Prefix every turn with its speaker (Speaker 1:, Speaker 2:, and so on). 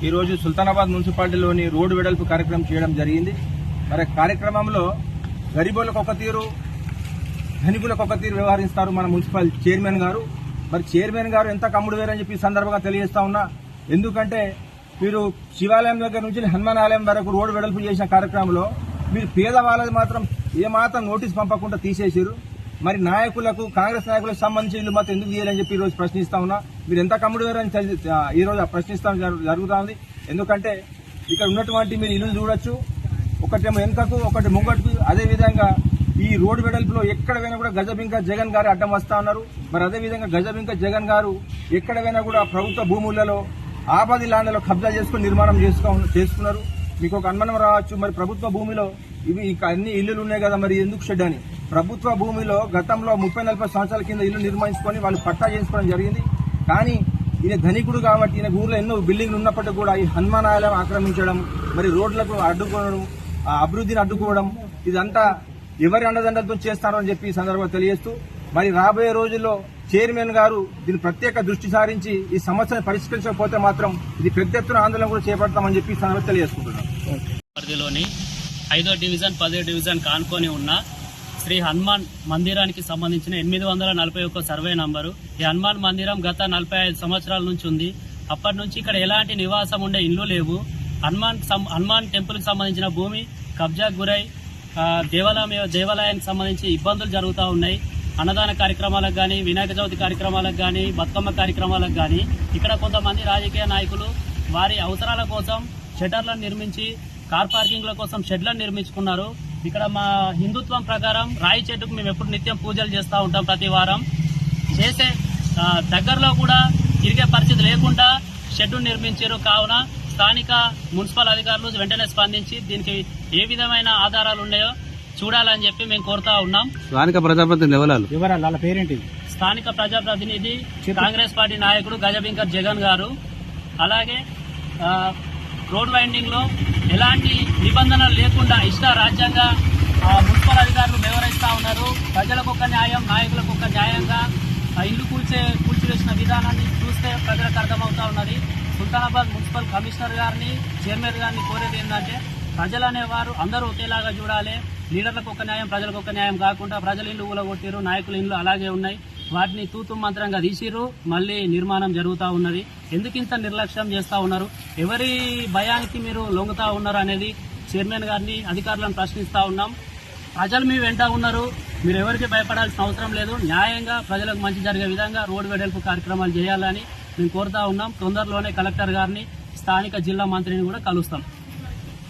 Speaker 1: ఈరోజు సుల్తానాబాద్ మున్సిపాలిటీలోని రోడ్డు వెడల్పు కార్యక్రమం చేయడం జరిగింది. మరి కార్యక్రమంలో గరీబులకు ఒక తీరు, ధనికులకు ఒక తీరు వ్యవహరిస్తారు మన మున్సిపల్ చైర్మన్ గారు. మరి చైర్మన్ గారు ఎంత కమ్ముడు వేరని చెప్పి సందర్భంగా తెలియజేస్తా ఉన్నా. ఎందుకంటే మీరు శివాలయం దగ్గర నుంచి హనుమాన్ ఆలయం వరకు రోడ్డు వెడల్పు చేసిన కార్యక్రమంలో మీరు పేదవాళ్ళది మాత్రం ఏమాత్రం నోటీస్ పంపకుండా తీసేసారు. మరి నాయకులకు, కాంగ్రెస్ నాయకులకు సంబంధించిన ఇల్లు మాత్రం ఎందుకు తీయాలని చెప్పి ఈరోజు ప్రశ్నిస్తా ఉన్నా. మీరు ఎంత కమ్ముడు వేరని ఈరోజు ప్రశ్నిస్తాం జరుగుతా ఉంది. ఎందుకంటే ఇక్కడ ఉన్నటువంటి మీరు ఇల్లు చూడొచ్చు, ఒకటేమో వెనుకకు, ఒకటి ముంగట్టుకు. అదేవిధంగా ఈ రోడ్డు వెడల్పులో ఎక్కడ పోయినా కూడా గజబింక జగన్ గారు అడ్డం వస్తా ఉన్నారు. మరి అదేవిధంగా గజబింక జగన్ గారు ఎక్కడ పోయినా కూడా ప్రభుత్వ భూములలో ఆపది ల్యాండ్లలో కబ్జా చేసుకుని నిర్మాణం చేసుకున్నారు. మీకు ఒక అనుమానం రావచ్చు, మరి ప్రభుత్వ భూమిలో ఇవి అన్ని ఇల్లులు ఉన్నాయి కదా, మరి ఎందుకు షెడ్ అని. ప్రభుత్వ భూమిలో గతంలో 30-40 సంవత్సరాల కింద ఇల్లు నిర్మించుకొని వాళ్ళు పట్టా చేసుకోవడం జరిగింది. కానీ ఈయన ధనికుడు కాబట్టి ఈయన ఊర్లో ఎన్నో బిల్డింగ్లు ఉన్నప్పటికీ కూడా ఈ హనుమాన్ ఆలయం ఆక్రమించడం, మరి రోడ్లకు అడ్డుకోవడం, అభివృద్ధిని అడ్డుకోవడం, ఇదంతా ఎవరి అండదండలతో చేస్తారో అని చెప్పి ఈ సందర్భంగా తెలియజేస్తూ, మరి రాబోయే రోజుల్లో చైర్మన్ గారు దీని ప్రత్యేక దృష్టి సారించి ఈ సమస్యను పరిష్కరించకపోతే మాత్రం ఇది పెద్ద ఎత్తున ఆందోళన కూడా చేపడతామని చెప్పి ఈ సందర్భంగా తెలియజేసుకుంటున్నాం.
Speaker 2: పరిధిలోని 5వ డివిజన్ 10వ డివిజన్ కానుకొని ఉన్న శ్రీ హనుమాన్ మందిరానికి సంబంధించిన 841 సర్వే నంబరు. ఈ హనుమాన్ మందిరం గత 45 సంవత్సరాల నుంచి ఉంది. అప్పటి నుంచి ఇక్కడ ఎలాంటి నివాసం ఉండే ఇల్లు లేవు. హనుమాన్ టెంపుల్ కి సంబంధించిన భూమి కబ్జాకు గురై దేవాలయానికి సంబంధించి ఇబ్బందులు జరుగుతూ ఉన్నాయి. అన్నదాన కార్యక్రమాలకు కానీ, వినాయక చవితి కార్యక్రమాలకు కానీ, బతుకమ్మ కార్యక్రమాలకు కానీ ఇక్కడ కొంతమంది రాజకీయ నాయకులు వారి అవసరాల కోసం షెటర్లను నిర్మించి కార్ పార్కింగ్ల కోసం షెడ్లను నిర్మించుకున్నారు. ఇక్కడ మా హిందుత్వం ప్రకారం రాయి చెట్టుకు మేము ఎప్పుడు నిత్యం పూజలు చేస్తూ ఉంటాం. ప్రతి వారం చేసే దగ్గరలో కూడా తిరిగే పరిస్థితి లేకుండా షెడ్డు నిర్మించారు. కావున స్థానిక మున్సిపల్ అధికారులు వెంటనే స్పందించి దీనికి ఏ విధమైన ఆధారాలు ఉన్నాయో చూడాలని చెప్పి మేము కోరుతా ఉన్నాం.
Speaker 3: స్థానిక ప్రజాప్రతినిధి
Speaker 1: వాళ్ళ పేరేంటి?
Speaker 2: స్థానిక ప్రజాప్రతినిధి కాంగ్రెస్ పార్టీ నాయకుడు గజబింకర్ జగన్ గారు. అలాగే రోడ్ వైండింగ్ లో ఎలాంటి నిబంధనలు లేకుండా రాజ్యాంగా మున్సిపల్ అధికారులు వ్యవహరిస్తా ఉన్నారు. ప్రజలకు ఒక న్యాయం, నాయకులకు ఒక న్యాయంగా ఇల్లు కూల్చివేసిన విధానాన్ని చూస్తే ప్రజలకు అర్థమవుతా ఉన్నది. సుల్తానాబాద్ మున్సిపల్ కమిషనర్ గారిని, చైర్మన్ గారిని కోరేది ఏంటంటే ప్రజలు అనేవారు అందరూ ఒకేలాగా చూడాలి. లీడర్లకు ఒక న్యాయం, ప్రజలకు ఒక న్యాయం కాకుండా ప్రజల ఇల్లు ఊలగొట్టిరు, నాయకుల ఇల్లు అలాగే ఉన్నాయి. వాటిని తూతు మంత్రంగా తీసిరు, మళ్ళీ నిర్మాణం జరుగుతూ ఉన్నది. ఎందుకు ఇంత నిర్లక్ష్యం చేస్తూ ఉన్నారు? ఎవరి భయానికి మీరు లొంగుతా ఉన్నారు అనేది చైర్మన్ గారిని, అధికారులను ప్రశ్నిస్తా ఉన్నాం. ప్రజలు మీ వెంట ఉన్నారు, మీరు ఎవరికి భయపడాల్సిన అవసరం లేదు. న్యాయంగా ప్రజలకు మంచి జరిగే విధంగా రోడ్డు వెడల్పు కార్యక్రమాలు చేయాలని మేము కోరుతా ఉన్నాం. తొందరలోనే కలెక్టర్ గారిని, స్థానిక జిల్లా మంత్రిని కూడా కలుస్తాం.